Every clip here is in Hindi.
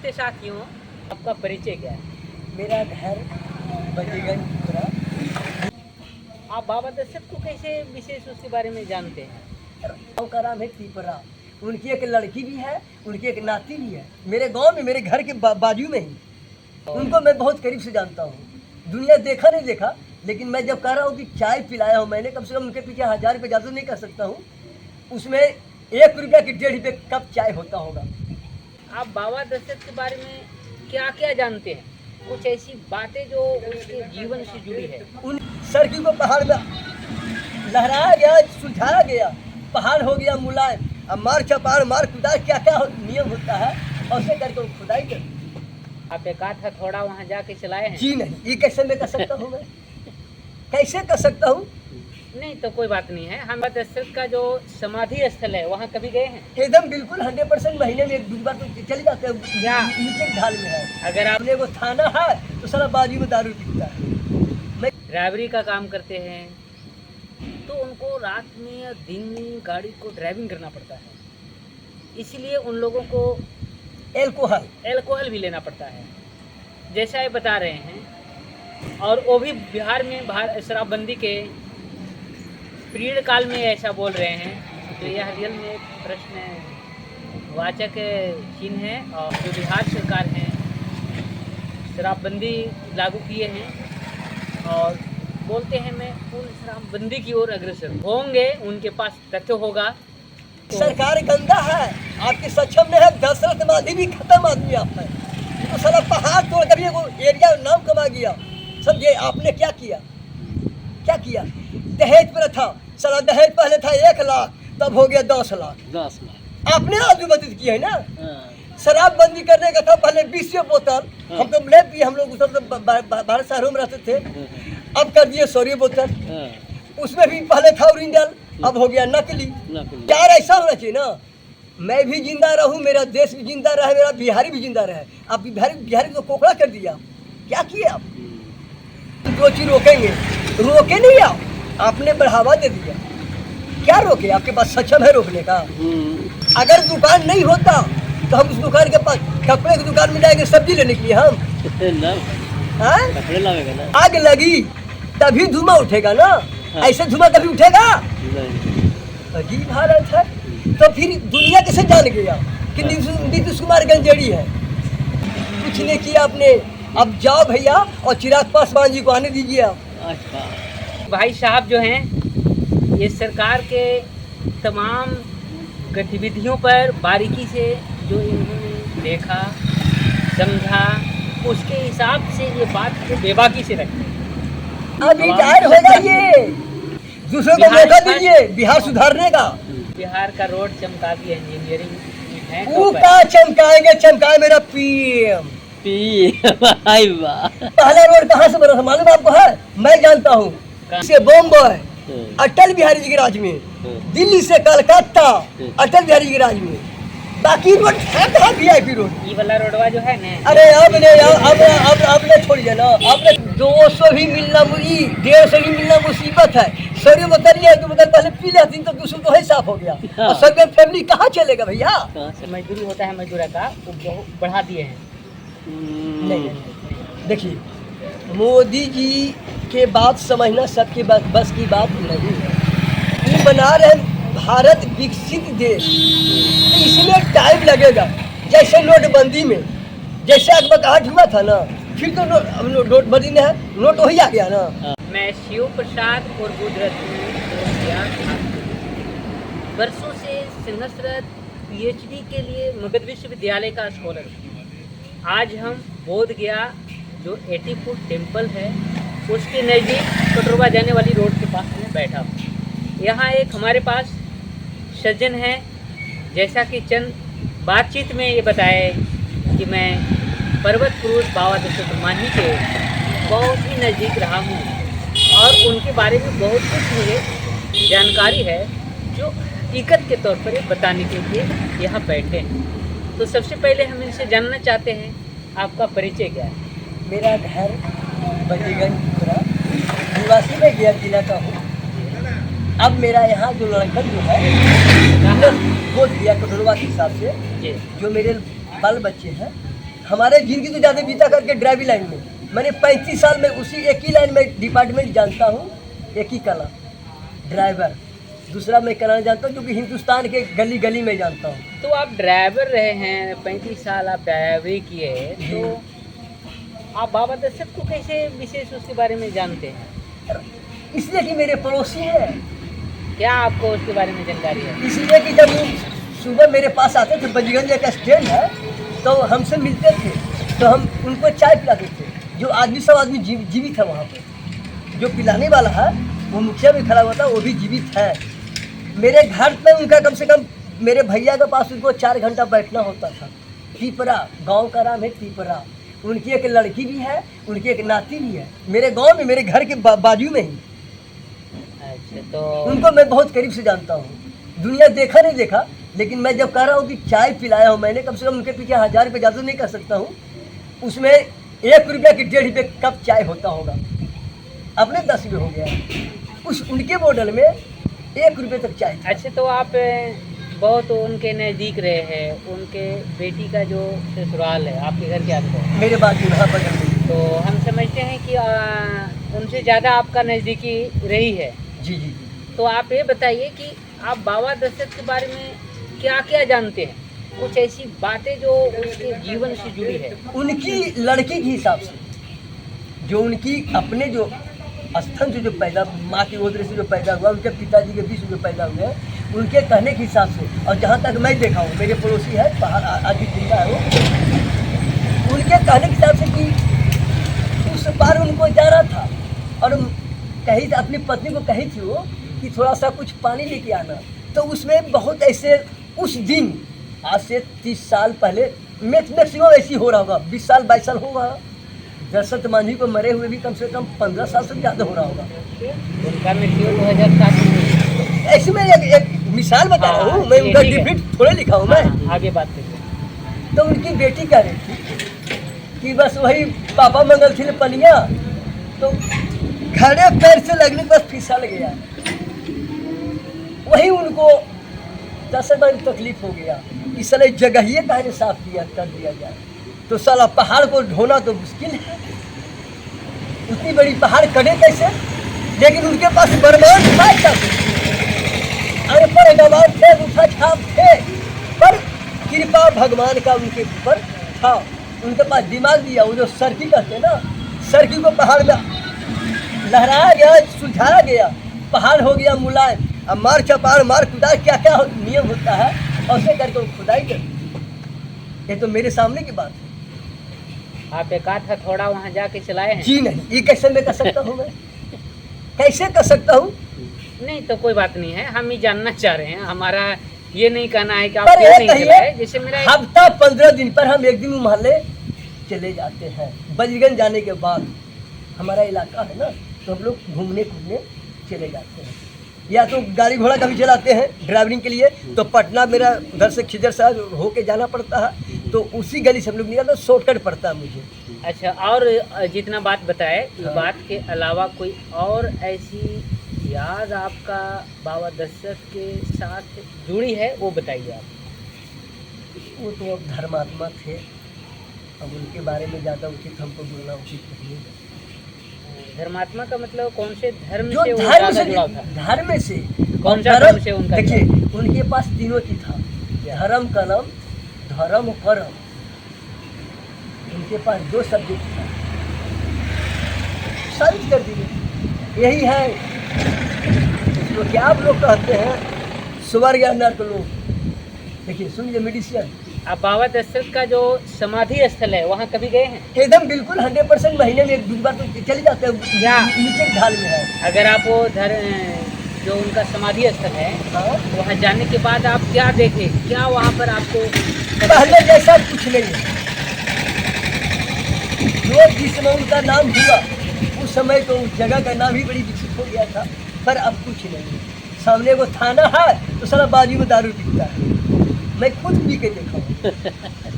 नमस्ते साथियों, आपका परिचय क्या है? मेरा घर बलीगंज। आप बाबा दशरथ को कैसे विशेष उसके बारे में जानते हैं? गाँव का नाम है त्रिपुरा। उनकी एक लड़की भी है, उनकी एक नाती भी है। मेरे गांव में, मेरे घर के बाजू में ही। उनको मैं बहुत करीब से जानता हूँ। दुनिया देखा नहीं देखा, लेकिन मैं जब कह रहा हूँ कि चाय पिलाया हूँ मैंने, कम से कम उनके पीछे 1000 रुपये ज़्यादा नहीं कर सकता हूँ। उसमें 1 रुपया की 1.5 रुपये कप चाय होता होगा। आप बाबा दशरथ के बारे में क्या क्या जानते हैं? कुछ ऐसी बातें जो उसके जीवन से जुड़ी है। उन सड़की को पहाड़ में लहराया गया, सुलझाया गया, पहाड़ हो गया मुलायम। अब मार चपाड़, मार कुदाई, क्या क्या नियम होता है, ऐसे करके वो खुदाई कर। आप एक आध थोड़ा वहाँ जाके चलाए हैं? जी नहीं, ये कैसे मैं कर सकता हूँ? मैं कैसे कर सकता हूँ? नहीं तो कोई बात नहीं है। हम बाबा दशरथ का जो समाधि स्थल है वहाँ कभी गए हैं? एकदम बिल्कुल 100%। महीने में 1-2 बार तो चले जाते हैं। क्या? नीचे की ढाल में है। अगर आप अपने को थाना है तो सारा बाजू में दारू पीता है। ड्राइवरी का काम करते हैं तो उनको रात में या दिन में गाड़ी को ड्राइविंग करना पड़ता है, इसलिए उन लोगों को एल्कोहल भी लेना पड़ता है, जैसा ये बता रहे हैं। और वो भी बिहार में शराबबंदी के पीरियड काल में ऐसा बोल रहे हैं। तो यह रियल में एक प्रश्न वाचक चिन्ह है। और जो बिहार सरकार है शराबबंदी लागू किए हैं और बोलते हैं मैं पूर्ण शराबबंदी की ओर अग्रसर होंगे, उनके पास तथ्य होगा। तो सरकार गंदा है, आपके सक्षम में है। दशरथ माधी भी खत्म आदमी आप है। तो सारा पहाड़ तोड़ कर वो एरिया नाम कमा गया। समझे आपने क्या किया? क्या किया? दहेज पर था सारा। दहेज पहले था 1 लाख, तब हो गया 10 लाख। 10 लाख आपने आजू मदद की है ना। शराब बंदी करने का था पहले 20 बोतल। हम तो नहीं पिए, हम लोग सब तो बाहर शहरों में रहते थे। अब कर दिए 100 बोतल। उसमें भी पहले था ओरिजिनल, अब हो गया नकली। यार ऐसा होना चाहिए ना, मैं भी जिंदा रहूं, मेरा देश भी जिंदा रहे, मेरा बिहारी भी जिंदा रहे। अब बिहारी को कोकड़ा कर दिया। क्या किए आप? 2 चीज रोकेंगे, रोके नहीं आप, आपने बढ़ावा दे दिया। क्या रोके? आपके पास सक्षम है रोकने का? अगर दुकान नहीं होता तो हम उस दुकान के पास कपड़े की दुकान में जाएंगे सब्जी लेने के लिए। हम कपड़े लाएंगे ना। आग लगी तभी धुआं उठेगा ना। ऐसे धुआं कभी उठेगा? अजीब हालत है। तो फिर दुनिया कैसे जान गया कि नीतीश कुमार गंजेड़ी है? कुछ नहीं किया आपने। अब जाओ भैया और चिराग पासवान जी को आने दीजिए आप। भाई साहब जो हैं ये सरकार के तमाम गतिविधियों पर बारीकी से जो इन्होंने देखा समझा, उसके हिसाब से ये बात को बेबाकी से रखते हैं। अभी जाहिर होगा ये, दूसरों को मौका दीजिए बिहार सुधारने का। बिहार का रोड चमका दिया इंजीनियरिंग है। का चमकाएंगे, चमकाए मेरा पीएम। पहला रोड कहाँ से बना था मालूम आपको है? मैं जानता हूँ। से बॉम्बे अटल बिहारी जी के राज में, दिल्ली से कलकत्ता अटल बिहारी जी के राज में। बाकी रोड है कहाँ? VIP road. ये वाला रोडवा जो है ना, अरे अब ने छोड़िए ना। अब 200 भी मिलना 150 भी मिलना मुसीबत है। 100 बताइए 2 बोतल पहले पी लेती तो 200 तो है साफ हो गया। और सब फैमिली कहाँ चलेगा भैया? मजदूरी होता है मजदूरा का, वो बढ़ा दिए हैं। नहीं, देखिए मोदी जी के बात समझना सबके बस की बात नहीं है। ये बना रहे भारत विकसित देश, तो इसमें टाइम लगेगा। जैसे नोटबंदी में जैसे अगबकाहट हुआ था ना, फिर तो नोटबंदी में है, नोट वही आ गया ना। मैं शिव प्रसाद और गुजरात वर्षों से संघर्षरत PhD के लिए मगध विश्वविद्यालय का स्कॉलर हूँ। आज हम बोध गया जो 80 फुट टेम्पल है उसके नज़दीक कटोरवा जाने वाली रोड के पास में बैठा हूँ। यहाँ एक हमारे पास सज्जन है, जैसा कि चंद बातचीत में ये बताए कि मैं पर्वत पुरुष बाबा दशरथ मांझी के बहुत ही नज़दीक रहा हूँ और उनके बारे में बहुत कुछ मुझे जानकारी है जो हकीकत के तौर पर ये बताने के लिए यहाँ बैठे हैं। तो सबसे पहले हम इनसे जानना चाहते हैं आपका परिचय क्या है? मेरा घर बलीगंज निवासी में गया जिला का हूँ। अब मेरा यहाँ जो लड़का जो है वो दिया कटोरवा के हिसाब से, जो मेरे बाल बच्चे हैं हमारे जिंदगी तो ज़्यादा बीता करके ड्राइविंग लाइन में। मैंने 35 साल में उसी एक ही लाइन में डिपार्टमेंट जानता हूँ, एक ही कला, ड्राइवर। दूसरा मैं कला जानता हूँ, क्योंकि हिंदुस्तान के गली गली में जानता हूँ। तो आप ड्राइवर रहे हैं, 35 साल आप ड्राइवरी किए हैं, तो आप बाबा दशरथ को कैसे विशेष उसके बारे में जानते हैं? इसलिए कि मेरे पड़ोसी हैं। क्या आपको उसके बारे में जानकारी है? इसलिए कि जब वो सुबह मेरे पास आते थे, बजगंज एक स्टैंड है, तो हमसे मिलते थे, तो हम उनको चाय पिलाते थे। जो आदमी, सब आदमी जीवित है वहाँ पे। जो पिलाने वाला है वो मुखिया भी खड़ा हुआ था, वो भी जीवित है। मेरे घर पे उनका कम से कम, मेरे भैया के पास उनको 4 घंटा बैठना होता था। पीपरा गांव का नाम है पीपरा। उनकी एक लड़की भी है, उनकी एक नाती भी है, मेरे गांव में, मेरे घर के बाजू में ही। अच्छा, तो उनको मैं बहुत करीब से जानता हूँ। दुनिया देखा नहीं देखा, लेकिन मैं जब कह रहा हूँ कि चाय पिलाया हूँ मैंने, कम से कम उनके पीछे 1000 रुपये ज़्यादा नहीं कर सकता हूँ। उसमें 1 रुपया की 1.5 रुपये कप चाय होता होगा, अपने 10 रुपये हो गया। उस उनके मॉडल में 1 रुपये तक चाय था। अच्छा, तो आप बहुत उनके नज़दीक रहे हैं। उनके बेटी का जो ससुराल है आपके घर के आगे, मेरे बाजू यहाँ बगल में। तो हम समझते हैं कि उनसे ज़्यादा आपका नज़दीकी रही है। जी जी जी। तो आप ये बताइए कि आप बाबा दशरथ के बारे में क्या क्या जानते हैं? कुछ ऐसी बातें जो उसके जीवन से जुड़ी है। उनकी लड़की के हिसाब से, जो उनकी अपने जो स्थन से जो पैदा, माँ की ओर से जो पैदा हुआ, उनके पिताजी के बीच में जो पैदा हुए, उनके कहने के हिसाब से, और जहाँ तक मैं देखा हूँ, मेरे पड़ोसी है, पहाड़ आज भी जिंदा है वो, उनके कहने के हिसाब से कि उस पार उनको जाना था, और कही अपनी पत्नी को कही थी वो कि थोड़ा सा कुछ पानी लेके आना। तो उसमें बहुत ऐसे, उस दिन आज से 30 साल पहले मैक्सिमम ऐसी हो रहा होगा, 20 साल 22 साल होगा। दशरथ मांझी को मरे हुए भी कम से कम 15 साल से ज़्यादा हो रहा होगा। उनका मृत्यु 2007 में। ऐसे में एक मिसाल बता रहा हूँ मैं, उनका डिफिट थोड़े लिखा हूँ मैं। आगे बात करिए। तो उनकी बेटी कह रही थी कि बस वही पापा मंगल थी पनिया, तो खड़े पैर से लगने के बाद फिसल गया। वही उनको 10 बार तकलीफ हो गया कि साले जगह कहने साफ किया कर दिया जाए। तो साला पहाड़ को ढोना तो मुश्किल है, उतनी बड़ी पहाड़ कटे कैसे? लेकिन उनके पास बरमान था, अनपढ़ गवार थे, उठा छाप थे, पर कृपा भगवान का उनके ऊपर था। उनके पास दिमाग दिया। वो जो सरकी कहते हैं ना, सरकी को पहाड़ में लहराया गया, सुलझाया गया, पहाड़ हो गया मुलायम। अब मार चपाड़, मार कुदाई, क्या क्या नियम होता है, और उसे करके वो खुदाई कर। ये तो मेरे सामने की बात है। आप एक आध हथौड़ा वहाँ जाके चलाए हैं? जी नहीं, ये कैसे मैं कर सकता हूँ? मैं कैसे कर सकता हूँ? नहीं, तो कोई बात नहीं है, हम ही जानना चाह रहे हैं। हमारा ये नहीं कहना है कि आप पर क्यों ये नहीं कहिए, चलाए। जैसे मेरा हफ्ता 15 दिन पर हम एक दिन मोहल्ले चले जाते हैं। बजगंज जाने के बाद हमारा इलाका है ना, तो हम लोग घूमने घूमने चले जाते हैं। या तो गाड़ी घोड़ा कभी चलाते हैं ड्राइवरिंग के लिए, तो पटना मेरा उधर से खिजर साहब होके जाना पड़ता है, तो उसी गली से हम लोग निकलते, तो शॉर्टकट पड़ता है मुझे। अच्छा, और जितना बात बताए, इस हाँ। बात के अलावा कोई और ऐसी याद आपका बाबा दशरथ के साथ जुड़ी है, वो बताइए आप। वो तो अब धर्मात्मा थे, अब उनके बारे में ज़्यादा उचित हमको बोलना उचित नहीं है। धर्मात्मा का मतलब कौन से धर्म जो से वो धर्म ज़्यादा से, जुड़ा था? धर्म से, कौन सा धर्म से उनका? देखिए, उनके पास तीनों की था, धर्म कर्म, धर्म कर्म। उनके पास 2 सब्जेक्ट था, साबित कर दिए। यही है इसको क्या आप लोग कहते हैं, स्वर्ग या नर्क लोग। देखिए सुनिए, मेडिसिन। आप बाबा दशरथ का जो समाधि स्थल है वहाँ कभी गए हैं? एकदम बिल्कुल 100%। महीने में 1-2 बार तो चले जाते हैं, क्या? नीचे की ढाल में है। अगर आप वो जो उनका समाधि स्थल है, हाँ, वहाँ जाने के बाद आप क्या देखे, क्या वहाँ पर आपको? पहले जैसा कुछ नहीं है। जो जिस समय उनका नाम हुआ, उस समय तो उस जगह का नाम ही बड़ी विकसित हो गया था, पर अब कुछ नहीं है। सामने वो थाना है, तो सारा बाजू में दारू बिकता है। मैं खुद पी के देखा हूँ।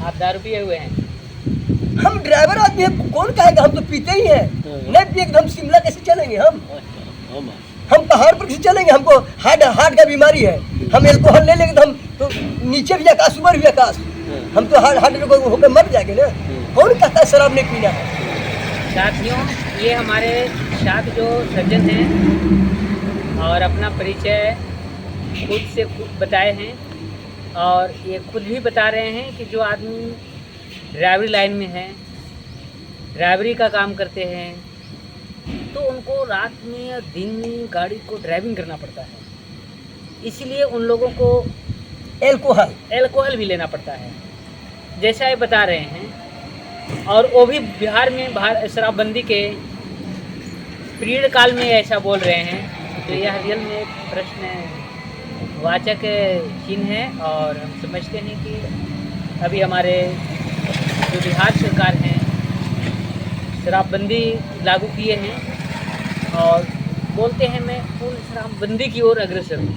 आप दारू पिए हुए हैं? हम ड्राइवर आदमी हैं, कौन कहेगा? हम तो पीते ही हैं। नहीं पिए तो हम शिमला कैसे चलेंगे? हम पहाड़ पर कैसे चलेंगे? हमको हार्ट का बीमारी है। हम एल्कोहल ले लेंगे तो हम तो नीचे भी आकाश, ऊपर भी आकाश। हम तो हार्ट होकर मर जाएंगे ना। कौन कहता है शराब नहीं पीना है? साथियों, ये हमारे साथ जो सज्जन हैं और अपना परिचय खुद से खुद बताए हैं, और ये खुद भी बता रहे हैं कि जो आदमी ड्राइवरी लाइन में है, ड्राइवरी का काम करते हैं, तो उनको रात में या दिन में गाड़ी को ड्राइविंग करना पड़ता है, इसीलिए उन लोगों को एल्कोहल भी लेना पड़ता है, जैसा ये बता रहे हैं। और वो भी बिहार में शराबबंदी के पीरियड काल में ऐसा बोल रहे हैं, तो यह रियल में प्रश्न वाचक चिन्ह है। और हम समझते हैं कि अभी हमारे जो बिहार सरकार हैं शराबबंदी लागू किए हैं और बोलते हैं मैं पूर्ण शराबबंदी की ओर अग्रसर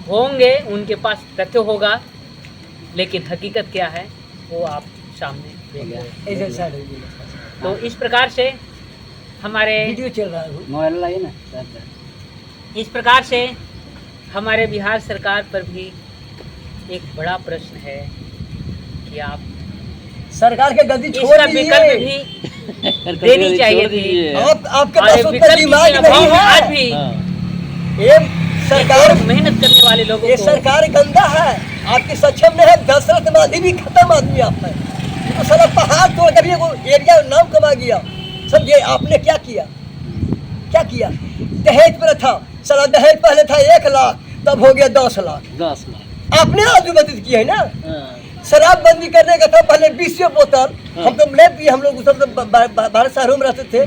होंगे, उनके पास तथ्य होगा, लेकिन हकीकत क्या है वो आप सामने देंगे। तो इस प्रकार से हमारे वीडियो चल रहा है, मोबाइल लाइए ना। इस प्रकार से हमारे बिहार सरकार पर भी एक बड़ा प्रश्न है कि आप सरकार के गलती छोड़ इसका विकल्प दीजिए। भी देनी चाहिए थी। आपके और पास उतना विकल्प दिमाग के नहीं अभाव में आज है। भी ये सरकार मेहनत करने वाले लोगों ये को सरकार गंदा है, आपके सक्षम में है। दशरथ माधी भी खत्म आदमी आप है। ये तो सारा पहाड़ तोड़ कर वो एरिया नाम कमा गया। सब ये आपने क्या किया? क्या किया? दहेज पर था, सारा दहेज पहले था 1 लाख, तब हो गया 10 लाख। 10 लाख आपने अनुमति की है ना। शराब बंदी करने का था पहले 20 बोतल, हम तो ले पिए, हम लोग सब तो बाहर शहरों में रहते थे।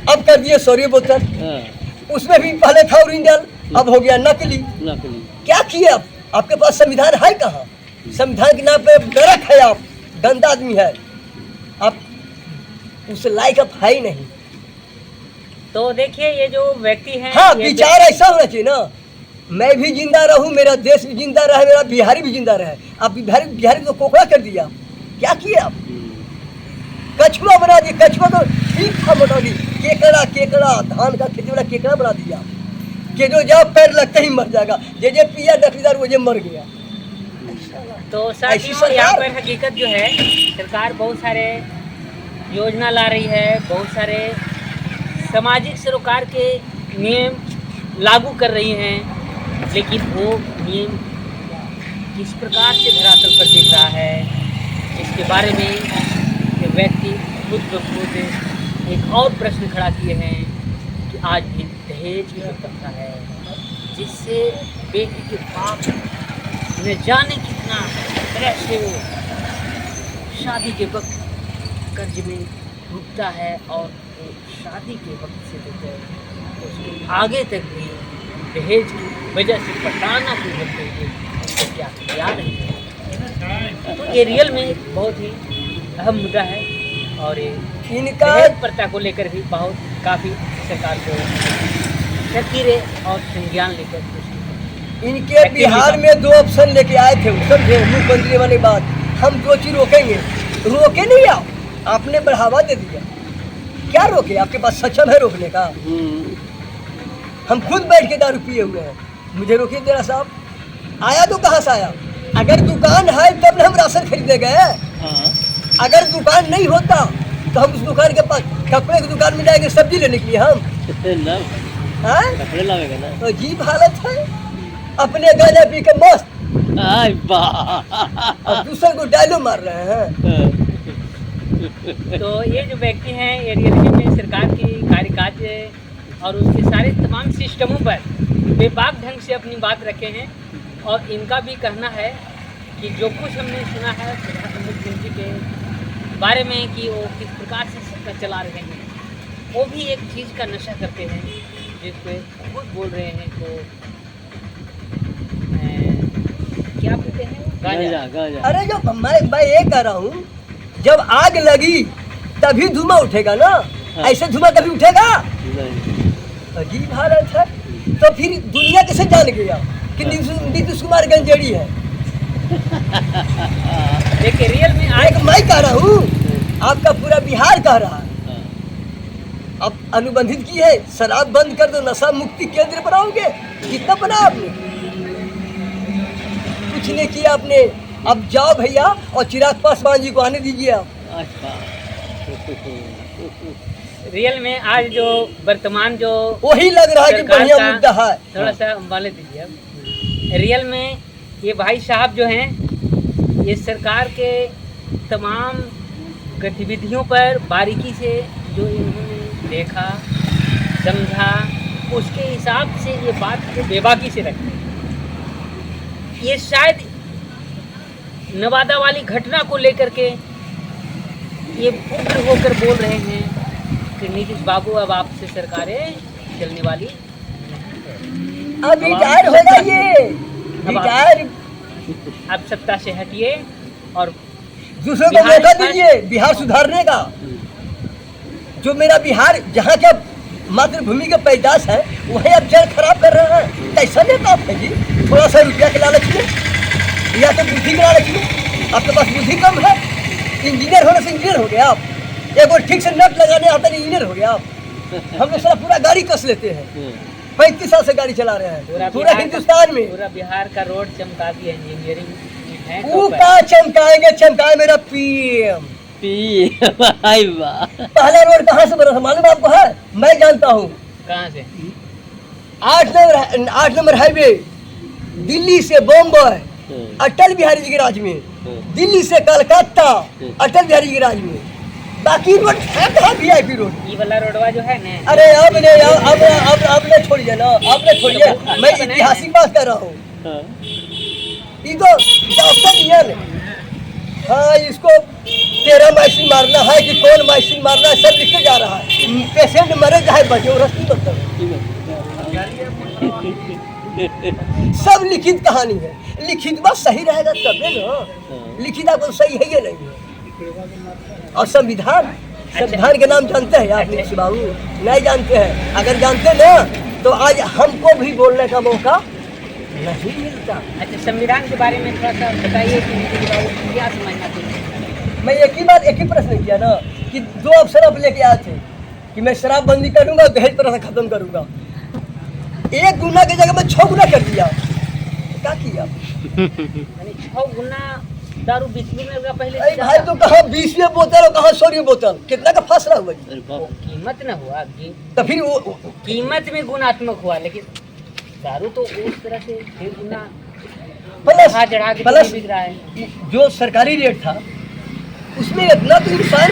अब कर दिए 100 बोतल, उसमें भी पहले था ओरिजिनल, अब हो गया नकली। क्या किए आप? आपके पास संविधान है कहाँ? संविधान के नाम पे नरक है। आप गंदा आदमी है, आप उस लायक आप है ही नहीं। तो देखिए ये जो व्यक्ति हैं, हाँ, ये विचार ऐसा होना चाहिए ना, मैं भी जिंदा रहूं, मेरा देश भी जिंदा रहे, मेरा बिहारी भी जिंदा रहे। आप बिहारी को कोकड़ा कर दिया। क्या किए आप? कछुआ बना दिए। कछुआ तो ठीक था, बना दी। केकड़ा धान का खेती वाला केकड़ा बना दिया कि जो जाओ पैर लगते ही मर जाएगा। जे पिया डकलीदार वो जे मर गया। तो साथियों, यहाँ पर हकीकत जो है, सरकार बहुत सारे योजना ला रही है, बहुत सारे सामाजिक सरोकार के नियम लागू कर रही हैं, लेकिन वो नियम किस प्रकार से धरातल पर दिख रहा है, इसके बारे में ये व्यक्ति खुद ब खुद एक और प्रश्न खड़ा किए हैं कि आज भी दहेज की जो प्रथा है, जिससे बेटी के बाप न जाने कितना तरह से वो शादी के वक्त कर्ज में डूबता है, और वो शादी के वक्त से लेकर उसके आगे तक भी दहेज की वजह से पटाना की होते हुए उनको क्या याद नहीं है। तो ये रियल में एक बहुत ही अहम मुद्दा है, और ये इनका दहेज प्रथा को लेकर भी बहुत काफ़ी सरकार को लकीरें और संज्ञान लेकर इनके बिहार में 2 ऑप्शन लेके आए थे, समझे, मुख्यमंत्री वाली बात। हम 2 चीज रोकेंगे, रोके नहीं आप, आपने बढ़ावा दे दिया। क्या रोके? आपके पास सक्षम है रोकने का? हम खुद बैठ के दारू पिए हुए हैं, मुझे रोकिए तेरा साहब। आया तो कहाँ से आया? अगर दुकान है तब न हम राशन खरीदे गए। अगर दुकान नहीं होता तो हम उस दुकान के पास कपड़े की दुकान में जाएंगे सब्जी लेने के लिए। हम कपड़े लावेगा ना। तो अजीब हालत है, अपने गांजा पी के मस्त, और दूसरे को डायलॉग मार रहे हैं। तो ये जो व्यक्ति हैं, ये रियलिटी में सरकार की कार्यकाज और उसके सारे तमाम सिस्टमों पर बेबाक ढंग से अपनी बात रखे हैं, और इनका भी कहना है कि जो कुछ हमने सुना है मुख्यमंत्री के बारे में कि वो किस प्रकार से सत्ता चला रहे हैं, वो भी एक चीज़ का नशा करते हैं जिसपे खुद बोल रहे हैं। तो क्या बोलते हैं? गांजा। अरे जो मैं ये कह रहा हूँ, जब आग लगी तभी धुआं उठेगा ना। ऐसे धुआं कभी उठेगा? अजीब हालत है। तो फिर दुनिया कैसे जान गया कि नीतीश कुमार गंजेड़ी है? देखिए रियल में एक मैं कह रहा हूँ, आपका पूरा बिहार कह रहा है। अब अनुबंधित की है, शराब बंद कर दो, नशा मुक्ति केंद्र बनाओगे। कितना बना आपने? कुछ नहीं किया आपने। अब जाओ भैया और चिराग पासवान जी को आने दीजिए आप। अच्छा रियल में आज जो वर्तमान जो वही लग रहा है कि सरकार बढ़िया का- मुद्दा है। थोड़ा सा वाले दीजिए अब। रियल में ये भाई साहब जो हैं ये सरकार के तमाम गतिविधियों पर बारीकी से जो इन्होंने देखा समझा उसके हिसाब से ये बात को बेबाकी से रखते हैं। ये शायद नवादा वाली घटना को लेकर के ये उग्र होकर बोल रहे हैं कि नीतीश बाबू अब आपसे सरकारें चलने वाली अब रिटायर होगा ये, रिटायर। अब सत्ता से हटिए और दूसरों को बिहार मौका का- दीजिए बिहार सुधारने का। जो मेरा बिहार जहाँ का मातृभूमि का पैदाश है वही अब जड़ खराब कर रहा है। कैसा नेता आप है जी? थोड़ा सा रुपया के लालच में या तो बुद्धि के लालच में। आपके पास बुद्धि कम है, इंजीनियर होने से इंजीनियर हो गया आप। एक और ठीक से नट लगाने आता नहीं, इंजीनियर हो गया आप। हम लोग सारा पूरा गाड़ी कस लेते हैं, 35 साल से गाड़ी चला रहे हैं पूरा बिहार का- हिंदुस्तान में। पूरा बिहार का रोड चमका दिया इंजीनियरिंग है तो वो का चमकाएंगे, चमकाए मेरा पीएम। भाई वाह पहला रोड कहाँ से बना था मालूम आपको है? मैं जानता हूँ। कहाँ से 8 नंबर हाईवे दिल्ली से बॉम्बे अटल बिहारी जी के राज में, दिल्ली से कलकत्ता अटल बिहारी जी के राज में। बाकी रोड है कहाँ VIP रोड? ये वाला रोडवा जो है ना अरे अब नहीं छोड़िए ना, अब नहीं छोड़िए। मैं ऐतिहासिक बात कर रहा हूँ। ये तो डॉक्टर नियन, हाँ इसको तेरा मैसिन मारना है कि कौन मैसिन मारना है सब लिखते जा रहा है। पेशेंट मरे चाहे बचे वो रस्ती मतलब सब लिखित कहानी है। लिखित बात सही रहेगा तब ना, लिखित आपको सही है ये नहीं है। और संविधान के नाम जानते हैं आप नीतीश बाबू? नहीं जानते हैं। अगर जानते ना तो आज हमको भी बोलने का मौका नहीं मिलता। अच्छा संविधान के बारे में थोड़ा सा बताइए कि नीतीश बाबू क्या समझना चाहिए। मैं एक ही प्रश्न किया ना कि 2 अवसर आप लेके आए थे कि मैं शराबबंदी करूंगा, दहेज प्रथा खत्म करूंगा। 1 गुना की जगह में 6 गुना कर दिया। क्या किया? यानी 6 गुना दारू बिकने लगा पहले अरे से भाई ज्यादा। तो कहाँ 20वें बोतल और कहाँ 100वीं बोतल, कितना का फासला हुआ जी? वो कीमत न हुआ तो फिर वो कीमत में गुणात्मक हुआ, लेकिन दारू तो उस तरह से 1 गुना प्लस बढ़ा चढ़ा के प्लस बिक रहा है। जो सरकारी रेट था उसमें इतना तो नुकसान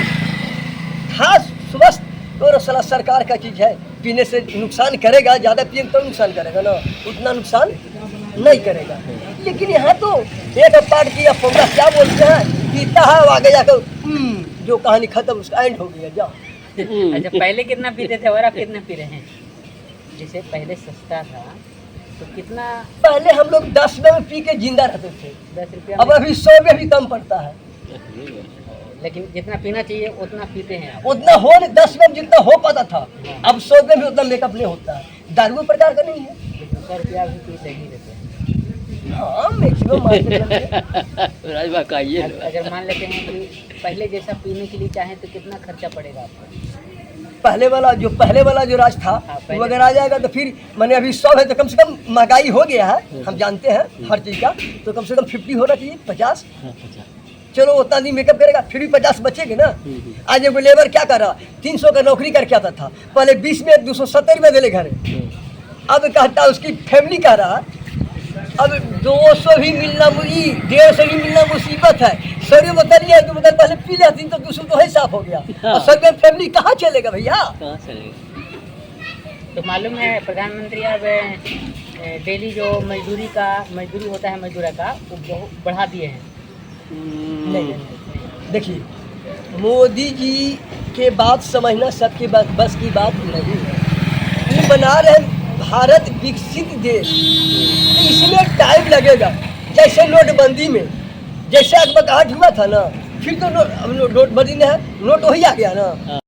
था स्वस्थ और साला सरकार का चीज है, पीने से नुकसान करेगा, ज्यादा पिएंगे तो नुकसान करेगा ना, उतना नुकसान नहीं करेगा। लेकिन यहाँ तो एक पार्ट किया फोंगा क्या बोलते हैं पीता है आगे जाकर जो कहानी खत्म उसका एंड हो गया जाओ। अच्छा पहले कितना पीते थे और अब कितना पी रहे हैं? जैसे पहले सस्ता था तो कितना पहले हम लोग 10 में पी के जिंदा रहते थे, 10 रुपया अब में, अभी 100 में भी कम पड़ता है। लेकिन जितना पीना चाहिए उतना पीते हैं आप। उतना हो नहीं, 10 में जितना हो पाता था अब 100 में भी उतना मेकअप नहीं होता है। दारू प्रकार का नहीं है। लेकिन 100 रुपया भी पीते ही रहते हैं। हाँ मैक्सिमम राजभा का ये अगर मान लेते हैं कि पहले जैसा पीने के लिए चाहें तो कितना खर्चा पड़ेगा आपको? पहले वाला जो राज था हाँ, पहले। वो अगर आ जाएगा तो फिर मैंने अभी 100 है तो कम से कम महंगाई हो गया है, हम जानते हैं हर चीज़ का, तो कम से कम 50 होना चाहिए, 50। चलो उतना दिन मेकअप करेगा फिर भी 50 बचेंगे ना। आज एगो लेबर क्या कर रहा 300 का नौकरी करके आता था, पहले 20 में 270 में दिले घर, अब कहता उसकी फैमिली कह रहा अब 200 भी मिलना 150 भी मिलना मुसीबत है। 100 बताइए 2 बोतल पहले पी लेती तो 200 तो ही साफ हो गया। और 100 फैमिली कहाँ चलेगा भैया? कहाँ चलेगा? तो मालूम है प्रधानमंत्री अब डेली जो मजदूरी होता है मजदूरा का वो बहुत बढ़ा दिए हैं। नहीं देखिए मोदी जी के बात समझना सबके बस की बात नहीं है। ये बना रहे भारत विकसित देश, तो इसमें टाइम लगेगा। जैसे नोटबंदी में जैसे अकबकाहट हुआ था ना, फिर तो नोटबंदी ने नोट वही आ गया ना।